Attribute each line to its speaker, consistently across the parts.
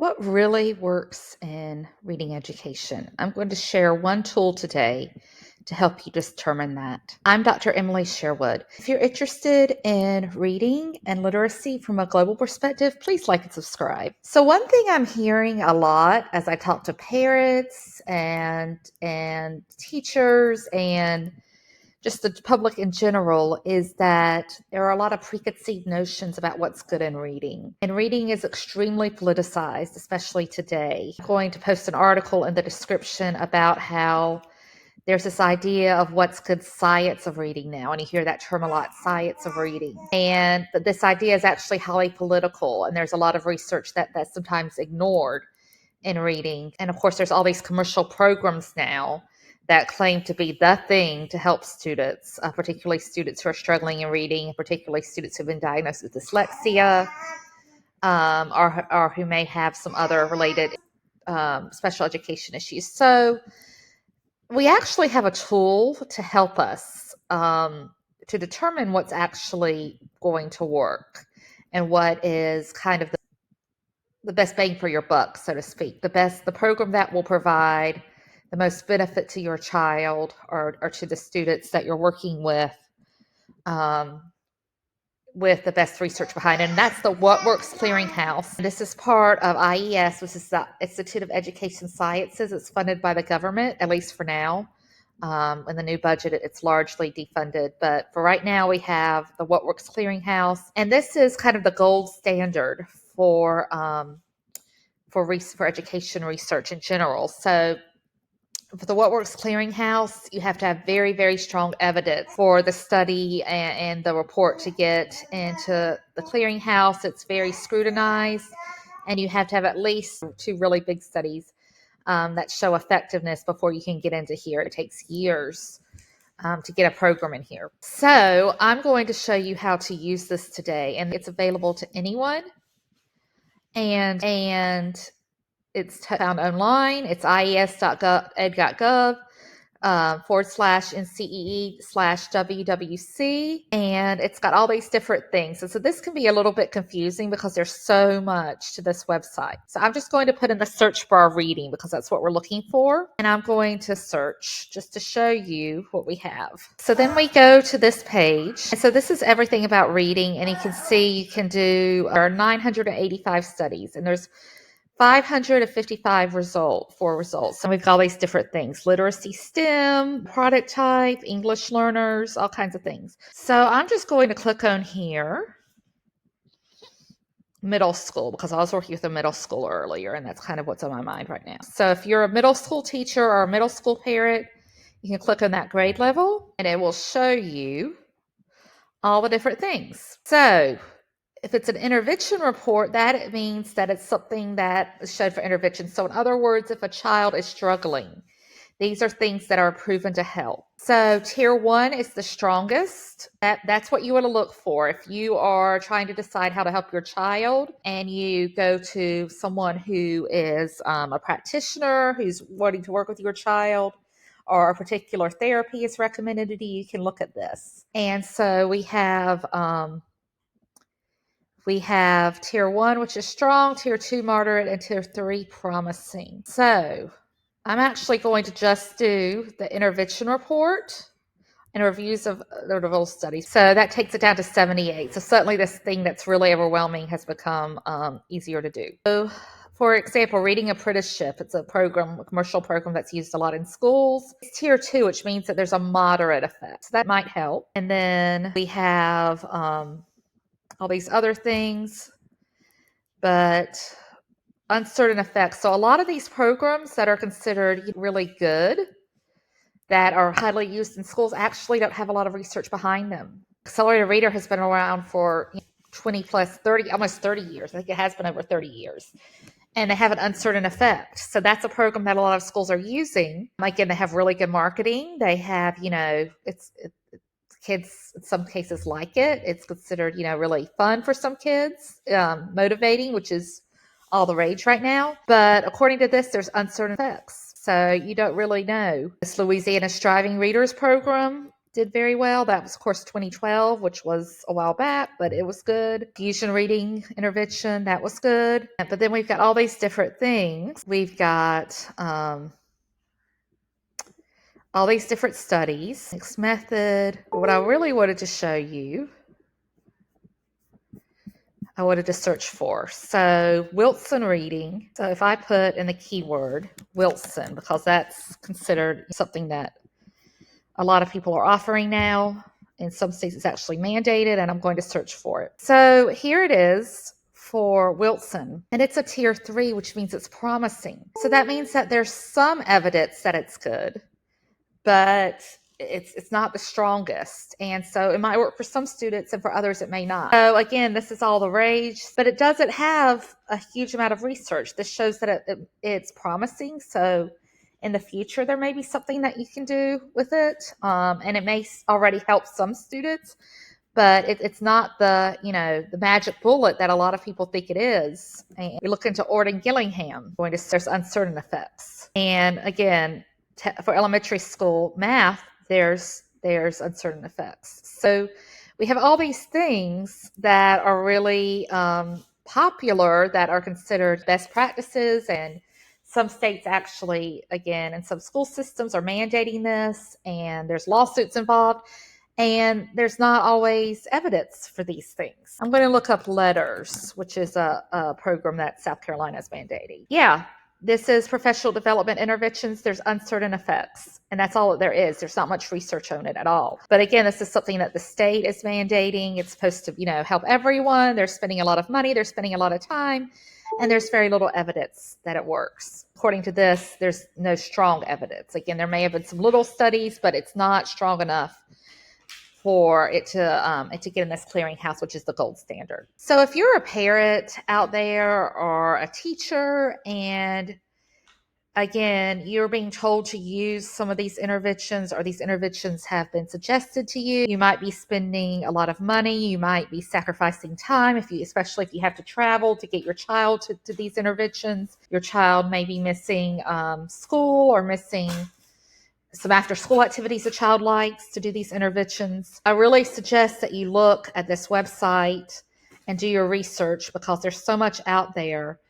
Speaker 1: What really works in reading education? I'm going to share one tool today to help you determine that. I'm Dr. Emily Sherwood. If you're interested in reading and literacy from a global perspective, please like and subscribe. So one thing I'm hearing a lot as I talk to parents and teachers and just the public in general is that there are a lot of preconceived notions about what's good in reading. And reading is extremely politicized, especially today. I'm going to post an article in the description about how there's this idea of what's good science of reading now. And you hear that term a lot, science of reading. And this idea is actually highly political. And there's a lot of research that's sometimes ignored in reading. And of course, there's all these commercial programs now that claim to be the thing to help students, particularly students who are struggling in reading, particularly students who've been diagnosed with dyslexia, or who may have some other related special education issues. So we actually have a tool to help us to determine what's actually going to work and what is kind of the best bang for your buck, so to speak. The program that will provide the most benefit to your child or to the students that you're working with the best research behind it. And that's the What Works Clearinghouse. This is part of IES, which is the Institute of Education Sciences. It's funded by the government, at least for now. In the new budget, it's largely defunded. But for right now, we have the What Works Clearinghouse. And this is kind of the gold standard for education research in general. So for the What Works Clearinghouse, you have to have very, very strong evidence for the study and the report to get into the clearinghouse. It's very scrutinized, and you have to have at least 2 really big studies that show effectiveness before you can get into here. It takes years to get a program in here. So I'm going to show you how to use this today, and it's available to anyone. And it's found online. It's ies.ed.gov /NCEE/WWC. And it's got all these different things. And so this can be a little bit confusing because there's so much to this website. So I'm just going to put in the search bar reading because that's what we're looking for. And I'm going to search just to show you what we have. So then we go to this page. And so this is everything about reading. And you can see you can do, there are 985 studies. And there's 555 results. So we've got all these different things: literacy, STEM, product type, English learners, all kinds of things. So I'm just going to click on here, middle school, because I was working with a middle school earlier, and that's kind of what's on my mind right now. So if you're a middle school teacher or a middle school parent, you can click on that grade level, and it will show you all the different things. So if it's an intervention report, that means that it's something that is showed for intervention. So in other words, if a child is struggling, these are things that are proven to help. So tier 1 is the strongest. That's what you want to look for. If you are trying to decide how to help your child and you go to someone who is a practitioner who's wanting to work with your child, or a particular therapy is recommended to you, you can look at this. And so we have tier 1, which is strong, tier 2, moderate, and tier 3, promising. So I'm actually going to just do the intervention report and reviews of the little studies. So that takes it down to 78. So certainly this thing that's really overwhelming has become easier to do. So for example, reading apprenticeship, it's a commercial program that's used a lot in schools. It's tier 2, which means that there's a moderate effect. So that might help. And then we have all these other things, but uncertain effects. So a lot of these programs that are considered really good, that are highly used in schools, actually don't have a lot of research behind them. Accelerated Reader has been around for 20 plus 30, almost 30 years. I think it has been over 30 years. And they have an uncertain effect. So that's a program that a lot of schools are using. Again, they have really good marketing. They have, kids in some cases like it. It's considered, really fun for some kids, motivating, which is all the rage right now. But according to this, there's uncertain effects. So you don't really know. This Louisiana Striving Readers Program did very well. That was, of course, 2012, which was a while back, but it was good. Fusion reading intervention, that was good. But then we've got all these different things. We've got all these different studies. Next method. What I really wanted to show you, I wanted to search for. So Wilson reading. So if I put in the keyword Wilson, because that's considered something that a lot of people are offering now. In some states, it's actually mandated, and I'm going to search for it. So here it is for Wilson, and it's a tier 3, which means it's promising. So that means that there's some evidence that it's good, but it's not the strongest. And so it might work for some students, and for others it may not. So again, this is all the rage, but it doesn't have a huge amount of research. This shows that it's promising. So in the future, there may be something that you can do with it, and it may already help some students, but it's not the magic bullet that a lot of people think it is. And we look into Ord and Gillingham, there's uncertain effects. And again, for elementary school math, there's uncertain effects. So we have all these things that are really popular, that are considered best practices, and some states actually, again, in some school systems are mandating this, and there's lawsuits involved, and there's not always evidence for these things. I'm going to look up LETTERS, which is a program that South Carolina is mandating. Yeah, this is professional development interventions. There's uncertain effects, and that's all there is. There's not much research on it at all. But again, this is something that the state is mandating. It's supposed to, help everyone. They're spending a lot of money. They're spending a lot of time. And there's very little evidence that it works. According to this, there's no strong evidence. Again, there may have been some little studies, but it's not strong enough for it to get in this clearinghouse, which is the gold standard. So if you're a parent out there or a teacher, and again, you're being told to use some of these interventions, or these interventions have been suggested to you, you might be spending a lot of money. You might be sacrificing time, especially if you have to travel to get your child to these interventions. Your child may be missing school, or missing some after-school activities a child likes to do these interventions. I really suggest that you look at this website and do your research, because there's so much out there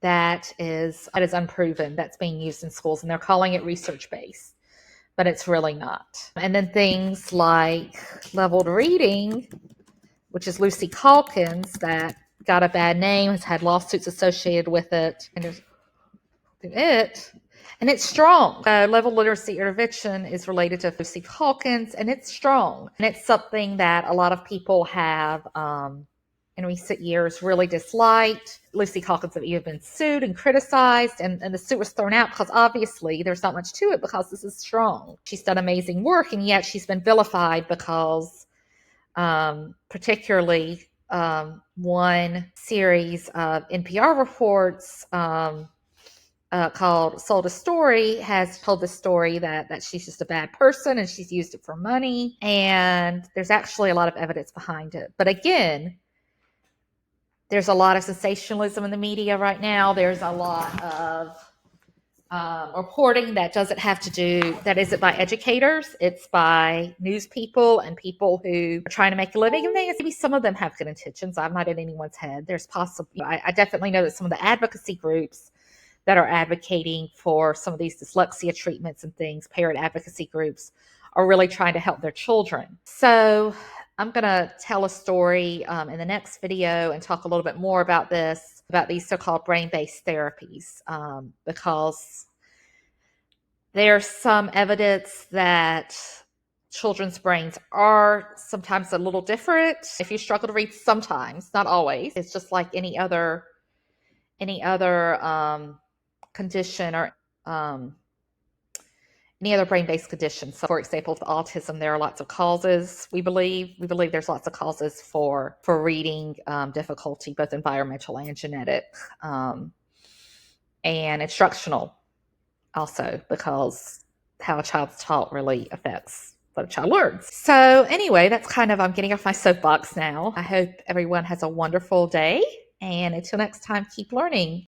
Speaker 1: that is unproven, that's being used in schools, and they're calling it research-based, but it's really not. And then things like leveled reading, which is Lucy Calkins, that got a bad name, has had lawsuits associated with it, and it's strong. Level literacy intervention is related to Lucy Calkins, and it's strong. And it's something that a lot of people have in recent years really disliked. Lucy Calkins have even been sued and criticized, and the suit was thrown out because obviously there's not much to it, because this is strong. She's done amazing work, and yet she's been vilified because particularly one series of NPR reports called Sold a Story has told the story that she's just a bad person and she's used it for money. And there's actually a lot of evidence behind it. But again, there's a lot of sensationalism in the media right now. There's a lot of reporting that doesn't have to do, that isn't by educators. It's by news people and people who are trying to make a living. And maybe some of them have good intentions. I'm not in anyone's head. There's possibly, I definitely know that some of the advocacy groups that are advocating for some of these dyslexia treatments and things, parent advocacy groups, are really trying to help their children. So I'm going to tell a story in the next video and talk a little bit more about these so-called brain-based therapies, because there's some evidence that children's brains are sometimes a little different. If you struggle to read, sometimes, not always, it's just like any other condition, or any other brain-based condition. So for example, with autism, there are lots of causes. We believe there's lots of causes for reading difficulty, both environmental and genetic, and instructional also, because how a child's taught really affects what a child learns. So anyway, that's I'm getting off my soapbox now. I hope everyone has a wonderful day, and until next time, keep learning.